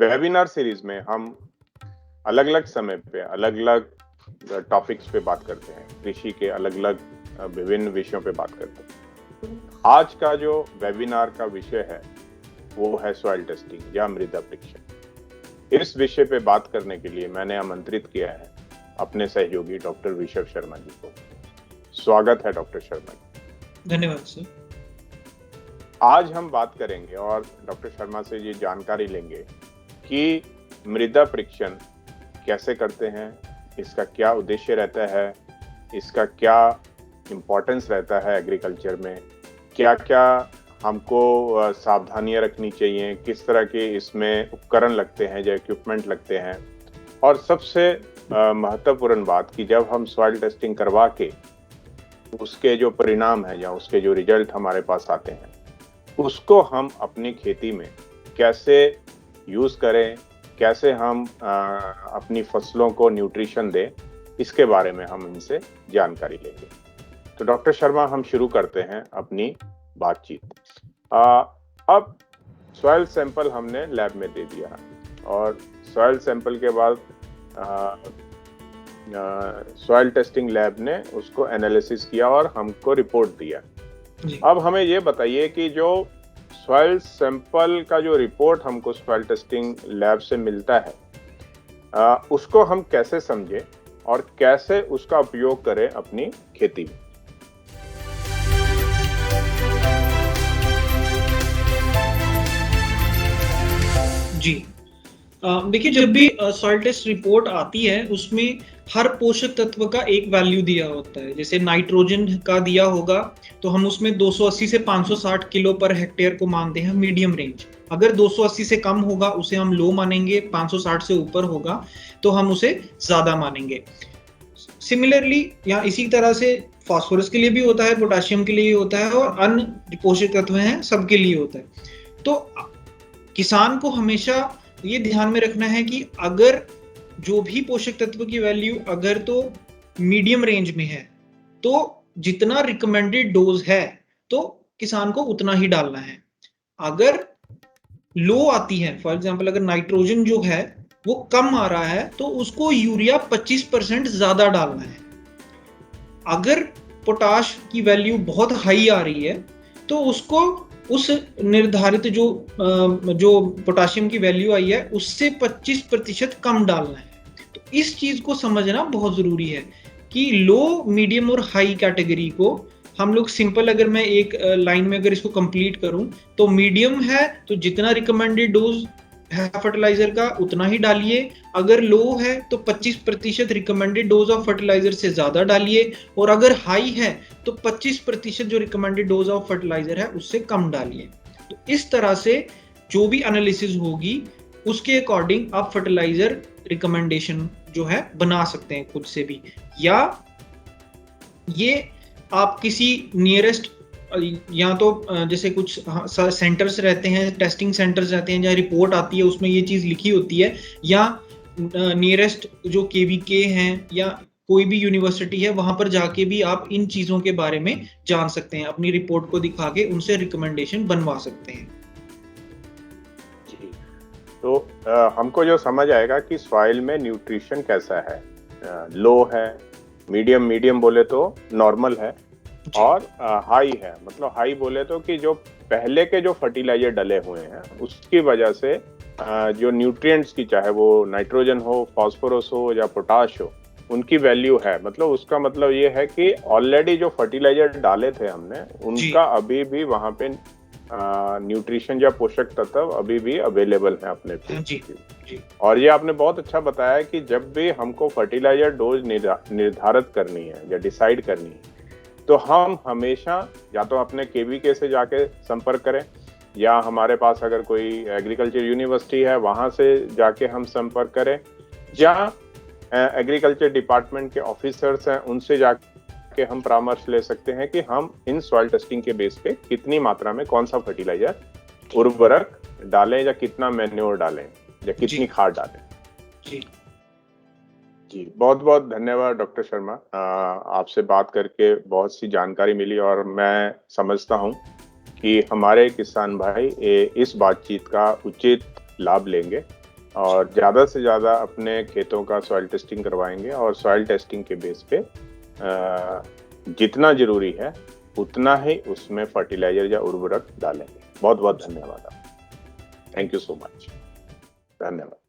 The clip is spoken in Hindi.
वेबिनार सीरीज में हम अलग अलग समय पे अलग अलग टॉपिक्स पे बात करते हैं, कृषि के अलग अलग विभिन्न विषयों पे बात करते हैं। आज का जो वेबिनार का विषय है वो है सॉइल टेस्टिंग या मृदा परीक्षण। इस विषय पे बात करने के लिए मैंने आमंत्रित किया है अपने सहयोगी डॉक्टर विशव शर्मा जी को। स्वागत है डॉक्टर शर्मा जी। धन्यवाद सर। आज हम बात करेंगे और डॉक्टर शर्मा से ये जानकारी लेंगे कि मृदा परीक्षण कैसे करते हैं, इसका क्या उद्देश्य रहता है, इसका क्या इम्पोर्टेंस रहता है एग्रीकल्चर में, क्या क्या हमको सावधानियां रखनी चाहिए, किस तरह के इसमें उपकरण लगते हैं या इक्विपमेंट लगते हैं, और सबसे महत्वपूर्ण बात कि जब हम सॉइल टेस्टिंग करवा के उसके जो परिणाम है या उसके जो रिजल्ट हमारे पास आते हैं उसको हम अपनी खेती में कैसे यूज करें, कैसे हम अपनी फसलों को न्यूट्रिशन दें, इसके बारे में हम इनसे जानकारी लेंगे। तो डॉक्टर शर्मा, हम शुरू करते हैं अपनी बातचीत। अब सॉइल सैंपल हमने लैब में दे दिया और सॉइल सैंपल के बाद सॉइल टेस्टिंग लैब ने उसको एनालिसिस किया और हमको रिपोर्ट दिया। अब हमें ये बताइए कि जो सॉइल सैंपल का जो रिपोर्ट हमको सॉइल टेस्टिंग लैब से मिलता है उसको हम कैसे समझें और कैसे उसका उपयोग करें अपनी खेती में। जी देखिए, जब भी सॉइल टेस्ट रिपोर्ट आती है उसमें हर पोषक तत्व का एक वैल्यू दिया होता है। जैसे नाइट्रोजन का दिया होगा तो हम उसमें 280 से 560 किलो पर हेक्टेयर को मानते हैं मीडियम रेंज। अगर 280 से कम होगा उसे हम लो मानेंगे, 560 से ऊपर होगा तो हम उसे ज्यादा मानेंगे। सिमिलरली या इसी तरह से फास्फोरस के लिए भी होता है, पोटाशियम के लिए होता है और अन्य पोषक तत्व हैं सबके लिए होता है। तो किसान को हमेशा ये ध्यान में रखना है कि अगर जो भी पोषक तत्व की वैल्यू अगर तो मीडियम रेंज में है तो जितना रिकमेंडेड डोज है तो किसान को उतना ही डालना है। अगर लो आती है, फॉर एग्जांपल अगर नाइट्रोजन जो है वो कम आ रहा है तो उसको यूरिया 25% ज्यादा डालना है। अगर पोटाश की वैल्यू बहुत हाई आ रही है तो उसको उस निर्धारित जो पोटाशियम की वैल्यू आई है उससे 25% कम डालना है। तो इस चीज को समझना बहुत जरूरी है कि लो, मीडियम और हाई कैटेगरी को हम लोग सिंपल, अगर मैं एक लाइन में अगर इसको कंप्लीट करूं तो मीडियम है तो जितना रिकमेंडेड डोज है फर्टिलाइजर का उतना ही डालिए। अगर लो है तो 25% रिकमेंडेड डोज ऑफ फर्टिलाइजर से ज्यादा डालिए और अगर हाई है तो 25% जो रिकमेंडेड डोज ऑफ फर्टिलाइजर है उससे कम डालिए। तो इस तरह से जो भी एनालिसिस होगी उसके अकॉर्डिंग आप फर्टिलाइजर रिकमेंडेशन जो है बना सकते हैं खुद से भी, या ये आप किसी नियरेस्ट या तो जैसे कुछ सेंटर्स रहते हैं, टेस्टिंग सेंटर्स रहते हैं जहाँ रिपोर्ट आती है उसमें ये चीज लिखी होती है, या नियरेस्ट जो केवीके हैं या कोई भी यूनिवर्सिटी है वहां पर जाके भी आप इन चीजों के बारे में जान सकते हैं, अपनी रिपोर्ट को दिखा के उनसे रिकमेंडेशन बनवा सकते हैं। जी, तो हमको जो समझ आएगा कि सॉइल में न्यूट्रिशन कैसा है, लो है, मीडियम बोले तो नॉर्मल है, और हाई है, मतलब हाई बोले तो कि जो पहले के जो फर्टिलाइजर डले हुए हैं उसकी वजह से जो न्यूट्रिएंट्स की, चाहे वो नाइट्रोजन हो, फास्फोरस हो या पोटाश हो, उनकी वैल्यू है। मतलब उसका मतलब ये है कि ऑलरेडी जो फर्टिलाइजर डाले थे हमने उनका अभी भी वहां पे न्यूट्रिशन या पोषक तत्व अभी भी अवेलेबल है अपने पे। और ये आपने बहुत अच्छा बताया कि जब भी हमको फर्टिलाइजर डोज निर्धारित करनी है या डिसाइड करनी है तो हम हमेशा या तो अपने केवीके से जाके संपर्क करें, या हमारे पास अगर कोई एग्रीकल्चर यूनिवर्सिटी है वहां से जाके हम संपर्क करें, या एग्रीकल्चर डिपार्टमेंट के ऑफिसर्स हैं उनसे जाके हम परामर्श ले सकते हैं कि हम इन सॉइल टेस्टिंग के बेस पे कितनी मात्रा में कौन सा फर्टिलाइजर, उर्वरक डालें, या कितना मैन्योर डालें, या कितनी खाद डालें। जी, बहुत बहुत धन्यवाद डॉक्टर शर्मा। आपसे बात करके बहुत सी जानकारी मिली और मैं समझता हूं कि हमारे किसान भाई इस बातचीत का उचित लाभ लेंगे। और ज़्यादा से ज़्यादा अपने खेतों का सॉइल टेस्टिंग करवाएंगे और सॉइल टेस्टिंग के बेस पे जितना जरूरी है उतना ही उसमें फर्टिलाइजर या उर्वरक डालेंगे। बहुत बहुत धन्यवाद आपका। Thank you so much. धन्यवाद।